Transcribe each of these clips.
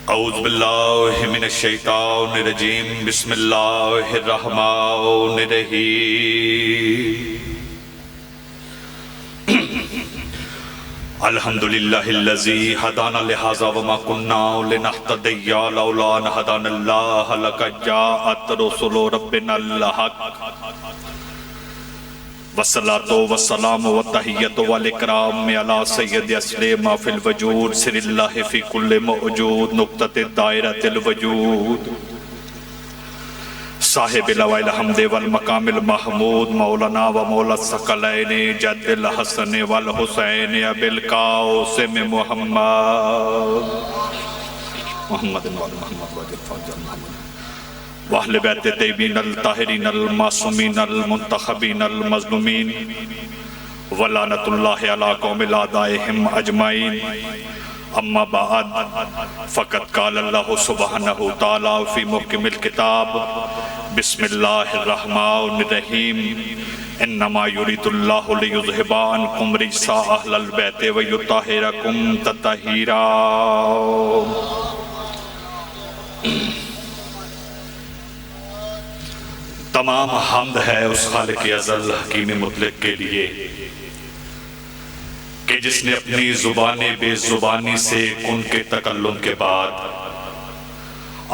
اعوذ باللہ من الشیطان الرجیم بسم اللہ الرحمن الرحیم الحمدللہ الذی ہدانا لہذا وما کننا لنہتدی لولا ان ہدانا اللہ لقد جاءت رسل ربنا الحق والصلاة والسلام والتحیت والاکرام علی سید اسلام فی الوجود سر اللہ فی کل موجود نقطۃ دائرۃ الوجود صاحب لوائل حمد والمقام المحمود مولانا و مولا الثقلین جد الحسن والحسین ابی القاسم محمد وَأَهْلِ بَيْتِ الطَّيِّبِينَ الطاہرین المعصومین المنتخبین المظلومین وَلَعْنَةُ اللَّهِ عَلَىٰ قَوْمِ أَعْدَائِهِمْ أَجْمَعِينَ اما بعد فقد قال اللہ سبحانہ تعالیٰ فی محکم الکتاب بسم اللہ الرحمن الرحیم انما یرید اللہ لیذہب عنکم رجس اہل البیت ویطہرکم تطہیرا۔ تمام حمد ہے اس خالق ازل حکیم مطلق کے لیے کہ جس نے اپنی زبان بے زبانی سے کن کے تکلم کے بعد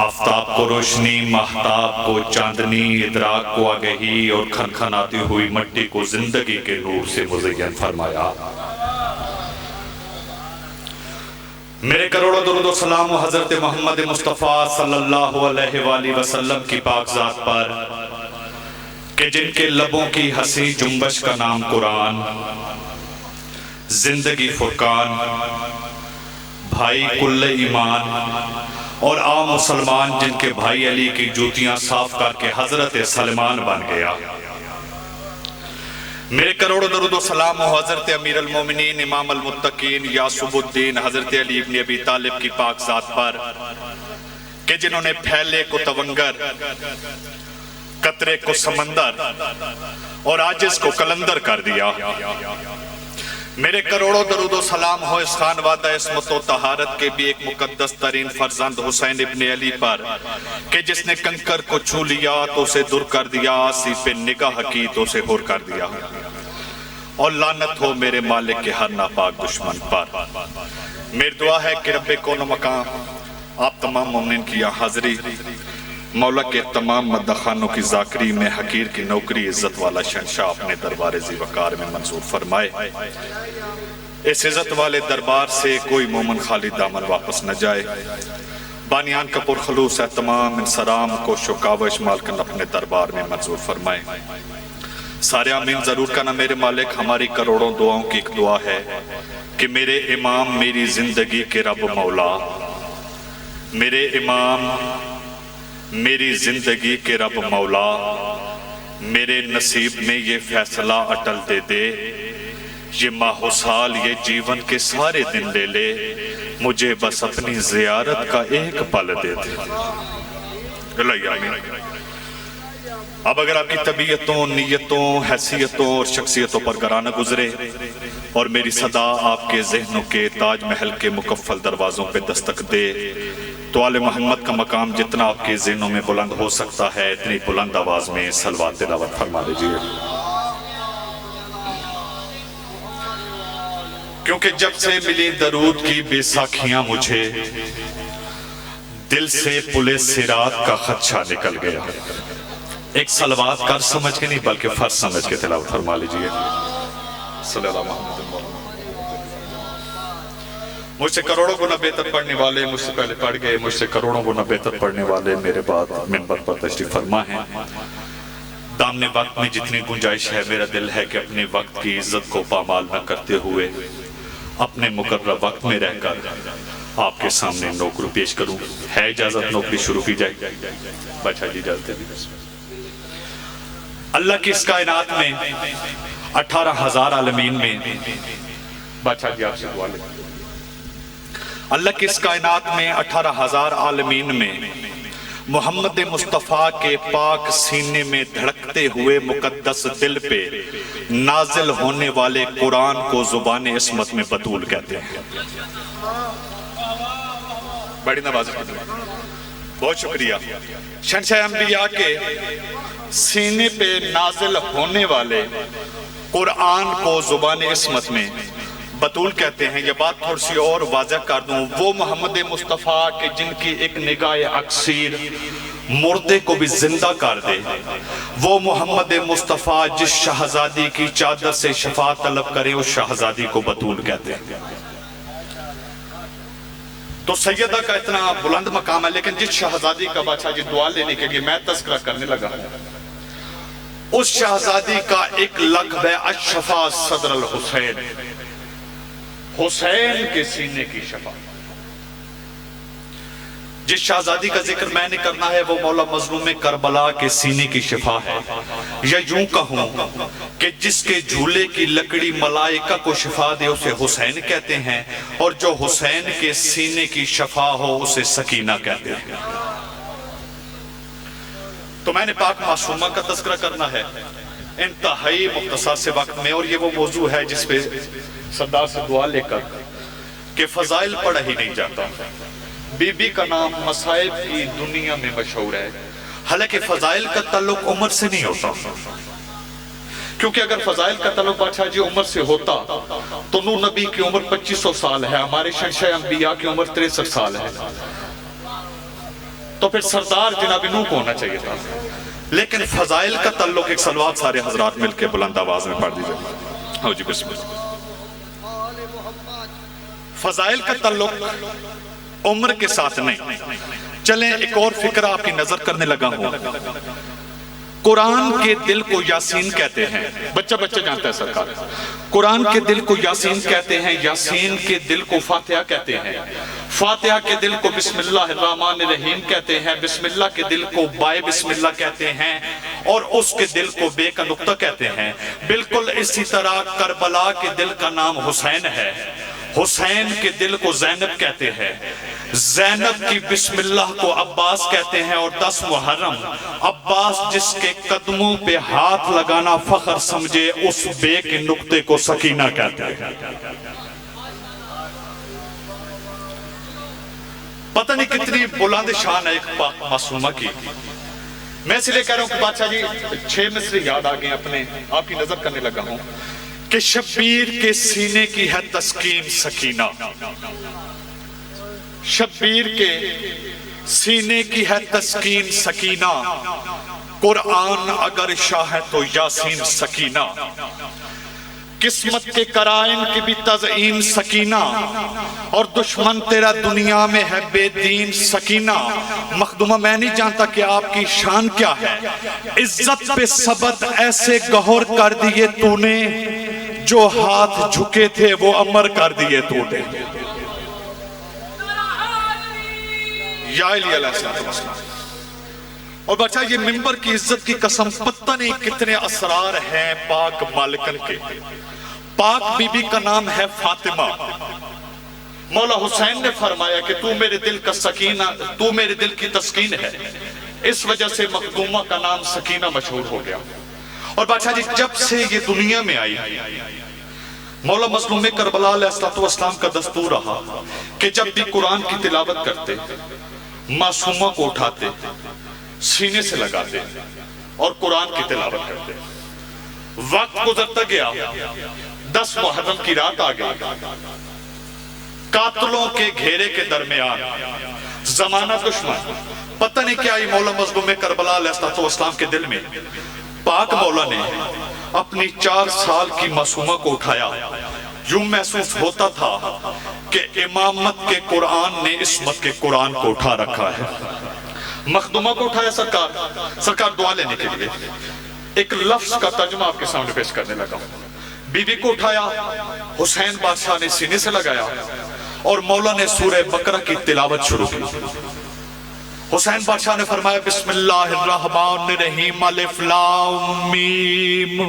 آفتاب کو روشنی، ماہتاب کو چاندنی، ادراک کو آگہی اور کھنکھناتی ہوئی مٹی کو زندگی کے نور سے مزین فرمایا۔ میرے کروڑوں درود و سلام حضرت محمد مصطفیٰ صلی اللہ علیہ وآلہ وسلم کی پاک ذات پر کہ جن کے لبوں کی ہنسی جنبش کا نام قرآن، زندگی فرقان، بھائی کل ایمان اور عام مسلمان جن کے بھائی علی کی جوتیاں صاف کر کے حضرت سلمان بن گیا۔ میرے کروڑوں درود و سلام حضرت امیر المومنین امام المتقین یعصب الدین حضرت علی ابن ابی طالب کی پاک ذات پر کہ جنہوں نے پھیلے کو تونگر، قطرے کو سمندر اور عاجز کو کلندر کر دیا۔ میرے کروڑوں درود و سلام ہو اس خانوادہ عصمت و طہارت کے بھی ایک مقدس ترین فرزند حسین ابن علی پر کہ جس نے کنکر کو چھو لیا تو اسے دور کر دیا، آسی پہ نگاہ کی تو اسے ہور کر دیا۔ اور لعنت ہو میرے مالک کے ہر ناپاک دشمن پر۔ میری دعا ہے کہ رب کون و مقام آپ تمام مومنین کی یہاں حاضری، مولا کے تمام مدخانوں کی ذاکری میں حقیر کی نوکری عزت والا شہنشاہ اپنے دربار ذی وقار میں منظور فرمائے۔ اس عزت والے دربار سے کوئی مومن خالی دامن واپس نہ جائے۔ بانیان کا پرخلوص ہے تمام انسرام کو شکاوش مالکن اپنے دربار میں منظور فرمائے۔ سارے آمین ضرور کہنا میرے مالک۔ ہماری کروڑوں دعاؤں کی ایک دعا ہے کہ میرے امام میری زندگی کے رب مولا، میرے امام میری زندگی کے رب مولا، میرے نصیب میں یہ فیصلہ اٹل دے دے، یہ ماہ و سال یہ جیون کے سارے دن لے لے، مجھے بس اپنی زیارت کا ایک پل دے دے۔ اللہ آمین۔ اب اگر آپ کی طبیعتوں، نیتوں، حیثیتوں اور شخصیتوں پر گرانہ گزرے اور میری صدا آپ کے ذہنوں کے تاج محل کے مکفل دروازوں پہ دستک دے تو آل محمد کا مقام جتنا آپ کے ذہنوں میں بلند ہو سکتا ہے اتنی بلند آواز میں صلوات تلاوت فرما دیجئے۔ کیونکہ جب سے ملی درود کی بے ساکھیاں مجھے دل سے پلے صراط کا خدشہ نکل گیا۔ ایک صلوات کر سمجھ کے نہیں بلکہ فرض سمجھ کے تلاوت فرما لیجئے۔ صلی اللہ محمد مجھ سے کروڑوں گنا بہتر پڑھنے والے مجھ سے پہلے پڑھ گئے، مجھ سے کروڑوں گنا بہتر پڑھنے والے میرے بعد منبر پر تشریف فرما ہیں۔ دامن وقت میں جتنی گنجائش ہے میرا دل ہے کہ اپنے وقت کی عزت کو پامال نہ کرتے ہوئے اپنے مقررہ وقت میں رہ کر آپ کے سامنے نوکری پیش کروں۔ ہے اجازت نوکری شروع کی جائے؟ بچہ جی اجازت ہے۔ اللہ کی اس کائنات میں 18,000 عالمین میں بچہ جی آپ سے دعا لیں۔ اللہ کی اس کائنات میں 18,000 عالمین میں محمد مصطفیٰ کے پاک سینے میں دھڑکتے ہوئے مقدس دل پہ نازل ہونے والے قرآن کو زبان عصمت میں بطول کہتے ہیں۔ بڑی نوازش کی دعا، بہت شکریہ۔ شہنشاہ انبیاء کے سینے پہ نازل ہونے والے قرآن کو زبان عصمت میں بطول کہتے ہیں۔ یہ بات تھوڑی سی اور واضح کر دوں، وہ محمد مصطفیٰ کے جن کی ایک نگاہ اکثیر مردے کو بھی زندہ کر دے، وہ محمد مصطفیٰ جس شہزادی کی چادر سے شفاعت طلب کرے اس شہزادی کو بطول کہتے ہیں۔ تو سیدہ کا اتنا بلند مقام ہے، لیکن جس شہزادی کا بادشاہ جی دعا لینے کے لیے میں تذکرہ کرنے لگا ہوں، اس شہزادی کا ایک لقب ہے الشفا صدر الحسین، حسین کے سینے کی شفا۔ جس شہزادی کا ذکر میں نے کرنا ہے وہ مولا مظلوم کربلا کے سینے کی شفا ہے، یا یوں کہوں کہ جس کے جھولے کی لکڑی ملائکہ کو شفا دے اسے حسین کہتے ہیں، اور جو حسین کے سینے کی شفا ہو اسے سکینہ کہتے ہیں۔ تو میں نے پاک معصومہ کا تذکرہ کرنا ہے انتہائی مختصر سے وقت میں، اور یہ وہ موضوع ہے جس پہ سردار سے دعا لے کر کہ فضائل پڑھا ہی نہیں جاتا۔ بی بی کا نام مصائب کی دنیا میں مشہور ہے، حالانکہ فضائل کا تعلق عمر سے نہیں ہوتا، کیونکہ اگر فضائل کا تعلق بادشاہ جی عمر سے ہوتا تو نوح نبی کی عمر 2500 سال ہے، ہمارے شہنشاہ انبیاء کی عمر 63 سال ہے، تو پھر سردار جناب نوح کو ہونا چاہیے تھا۔ لیکن فضائل کا تعلق ایک صلوات سارے حضرات مل کے بلند آواز میں پڑھ دیجئے۔ ہاں جی بسم اللہ۔ فضائل کا تعلق عمر کے ساتھ نہیں۔ چلیں ایک اور فکرہ آپ کی نظر کرنے لگا ہوں۔ قرآن کے دل کو یاسین کہتے ہیں، بچہ جانتا ہے سرکار، قرآن کے دل کو یاسین کہتے ہیں، یاسین کے دل کو فاتحہ کہتے ہیں، فاتحہ کے دل کو بسم اللہ الرحمن الرحیم کہتے ہیں، بسم اللہ کے دل کو بائے بسم اللہ کہتے ہیں، اور اس کے دل کو بے کا نقطہ کہتے ہیں۔ بالکل اسی طرح کربلا کے دل کا نام حسین ہے، حسین کے دل کو زینب کہتے ہیں، زینب کی بسم اللہ کو عباس کہتے ہیں، اور 10 محرم عباس جس کے قدموں پہ ہاتھ لگانا فخر سمجھے اس بے کے نقطے کو سکینہ کہتے ہیں۔ پتہ نہیں کتنی بلند شان ہے ایک پاک معصومہ کی۔ میں اس لئے کہہ رہا ہوں کہ بادشاہ جی 6 مصرے یاد آگئے اپنے آپ کی نظر کرنے لگا ہوں کہ شبیر کے سینے کی ہے تسکین سکینہ، شبیر کے سینے کی ہے تسکین سکینہ، قرآن اگر شاہ ہے تو یاسین سکینہ، قسمت کے قرائن کی بھی تزئین سکینہ، اور دشمن تیرا دنیا میں ہے بے دین سکینہ۔ مخدومہ میں نہیں جانتا کہ آپ کی شان کیا ہے، عزت پہ ثبت ایسے گہر کر دیے تو نے، جو ہاتھ جھکے تھے وہ امر کر دیے تو نے۔ یا علیہ السلام۔ اور بچہ یہ منبر کی عزت کی قسم پتہ نہیں کتنے اسرار ہیں پاک مالکن کے۔ پاک بی بی کا نام ہے فاطمہ، مولا حسین نے فرمایا کہ تو میرے دل کا سکینہ، تو میرے دل کی تسکین ہے، اس وجہ سے مخدومہ کا نام سکینہ مشہور ہو گیا۔ اور بادشاہ جی جب سے یہ دنیا میں آئی، مولا مظلوم کربلا علیہ السلام کا دستور رہا کہ جب بھی قرآن کی تلاوت کرتے معصومہ کو اٹھاتے سینے سے لگاتے اور قرآن کی تلاوت کرتے۔ وقت گزرتا گیا، 10 محرم کی رات آ گئی، قاتلوں کے گھیرے کے درمیان زمانہ دشمن، پتہ نہیں کیا یہ مولا مظلوم کربلا علیہ السلام کے دل میں پاک مولا نے اپنی 4 سال کی معصومہ کو اٹھایا۔ یوں محسوس ہوتا تھا کہ امامت کے قرآن نے عصمت کے قرآن کو اٹھا رکھا ہے۔ مخدومہ کو اٹھایا سرکار دعا لینے کے لیے، ایک لفظ کا ترجمہ آپ کے سامنے پیش کرنے لگا ہوں۔ بی بی کو اٹھایا، حسین بادشاہ نے سینے سے لگایا اور مولا نے سورہ بقرہ کی تلاوت شروع کی۔ حسین بادشاہ نے فرمایا بسم اللہ الرحمن الرحیم الف لام میم۔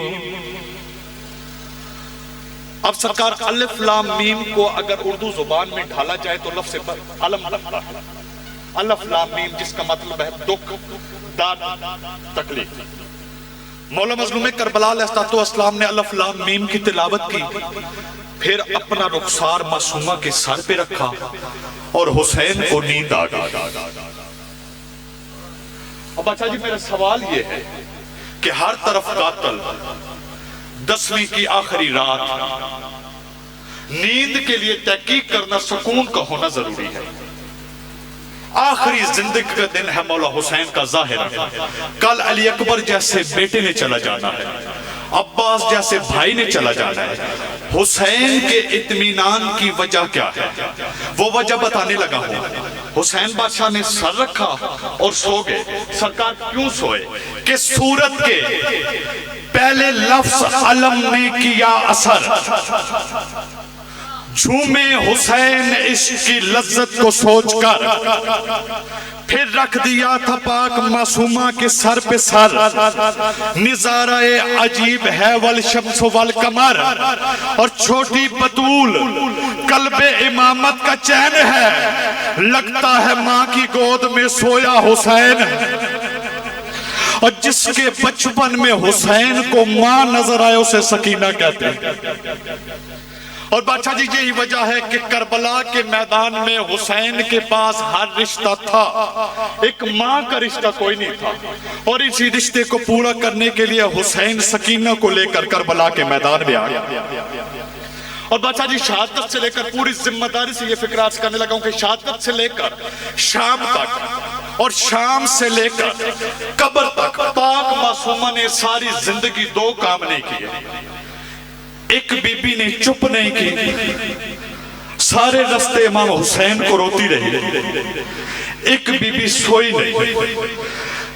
اب سرکار الف لام میم کو اگر اردو زبان میں ڈھالا جائے تو لفظ علم لگتا ہے، الف لام میم جس کا مطلب ہے دکھ، درد، تکلیف۔ مولا مظلوم کربلا علیہ السلام نے الف لام میم کی تلاوت کی، پھر اپنا رخسار معصومہ کے سر پہ رکھا اور حسین کو نیند آ گئی۔ اب اچھا جی میرا سوال یہ ہے کہ ہر طرف قاتل، 10ویں کی آخری رات، نیند کے لیے تحقیق کرنا، سکون کا ہونا ضروری ہے۔ آخری زندگی کا دن ہے مولا حسین کا ظاہر ہے، کل علی اکبر جیسے بیٹے نے چلا جانا ہے، عباس جیسے بھائی نے چلا جانا ہے۔ حسین کے اطمینان کی وجہ کیا ہے؟ وہ وجہ بتانے لگا ہوں۔ حسین بادشاہ نے سر رکھا اور سو گئے۔ سرکار کیوں سوئے؟ کہ سورت کے پہلے لفظ علم نے کیا اثر، جھومے حسین عشق کی لذت کو سوچ کر، پھر رکھ دیا تھا پاک معصومہ کے سر پہ سر، نظارہ عجیب ہے والشمس والقمر، اور چھوٹی بطول قلب امامت کا چین ہے، لگتا ہے ماں کی گود میں سویا حسین، اور جس کے بچپن میں حسین کو ماں نظر آئے اسے سکینہ کہتے ہیں۔ اور بادشاہ جی یہی وجہ ہے کہ کربلا کے میدان میں حسین کے پاس ہر رشتہ تھا، ایک ماں کا رشتہ کوئی نہیں تھا، اور اسی رشتے کو پورا کرنے کے لیے حسین سکینہ کو لے کر کربلا کے میدان میں آیا۔ اور بادشاہ جی شہادت سے لے کر پوری ذمہ داری سے یہ فکر عرض کرنے لگا ہوں کہ شہادت سے لے کر شام تک اور شام سے لے کر قبر تک پاک معصومہ نے ساری زندگی 2 کام نہیں کیے۔ ایک بی بی نے چپ نہیں کی، سارے رستے امام حسین کو روتی رہی، ایک بی بی سوئی نہیں۔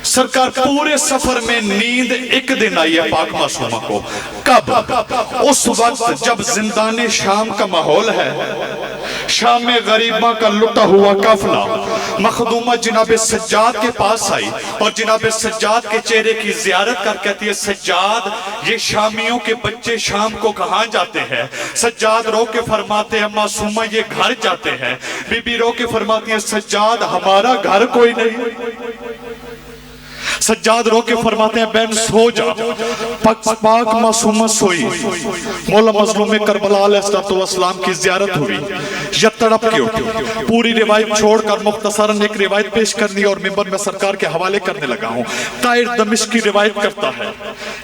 سرکار پورے سفر میں نیند ایک دن آئی ہے پاک معصومہ کو، کب؟ اس وقت جب زندان شام کا ماحول ہے، شام میں غریبہ کا لٹا ہوا قافلہ، مخدومہ جناب سجاد کے پاس آئی اور جناب سجاد کے چہرے کی زیارت کر کہتی ہے سجاد یہ شامیوں کے بچے شام کو کہاں جاتے ہیں؟ سجاد رو کے فرماتے ہیں معصومہ یہ گھر جاتے ہیں۔ بی بی رو کے فرماتی ہیں سجاد ہمارا گھر کوئی نہیں۔ سجاد رو کے فرماتے ہیں بہن سو جا۔ پاک معصومہ سوئی، مولا مظلوم کربلا علیہ السلام کی زیارت ہوئی، یا تڑپ کے اٹھی۔ پوری روایت چھوڑ کر مختصراً ایک روایت پیش کرنی اور منبر میں سرکار کے حوالے کرنے لگا ہوں۔ طاہر دمشقی روایت کرتا ہے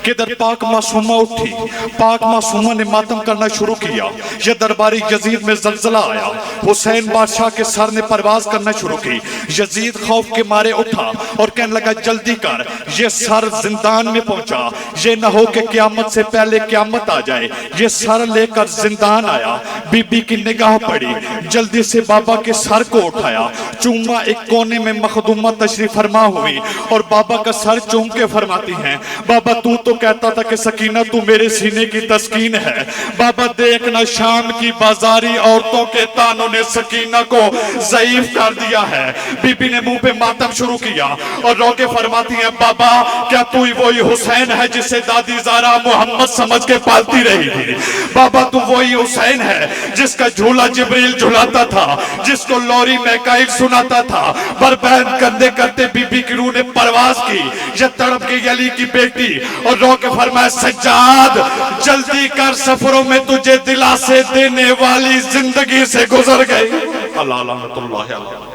کہ در پاک معصومہ اٹھی، پاک معصومہ نے ماتم کرنا شروع کیا، یہ درباری یزید میں زلزلہ آیا، حسین بادشاہ کے سر نے پرواز کرنا شروع کی۔ یزید خوف کے مارے اٹھا اور کہنے لگا جلدی کر، یہ سر زندان میں پہنچا، یہ نہ ہو کہ قیامت سے پہلے قیامت آ جائے۔ یہ سر لے کر زندان آیا، بی بی کی نگاہ پڑی، جلدی سے بابا کے سر کو اٹھایا، چوما ایک کونے میں مخدومہ تشریف فرما ہوئی اور بابا کا سر چوم کے فرماتی ہیں بابا تو کہتا تھا کہ سکینہ تو میرے سینے کی تسکین ہے، بابا دیکھنا شام کی بازاری عورتوں کے تانوں نے سکینہ کو ضعیف کر دیا ہے۔ بی بی نے منہ پہ ماتم شروع کیا اور رو کے فرماتی ہیں بابا کیا تو ہی وہی حسین ہے جسے دادی زارا محمد سمجھ کے پالتی رہی تھی؟ بابا تو وہی حسین ہے جس کا جھولا جبریل جھلاتا تھا، جس کو لوری میکائل سناتا تھا۔ بربہن کندھے کرتے بی بی کی روح نے پرواز کی، یہ تڑپ کے علی کی بیٹی اور رو کے فرمایا سجاد جلدی کر سفروں میں تجھے دلاسے دینے والی زندگی سے گزر گئی۔ اللہ اللہ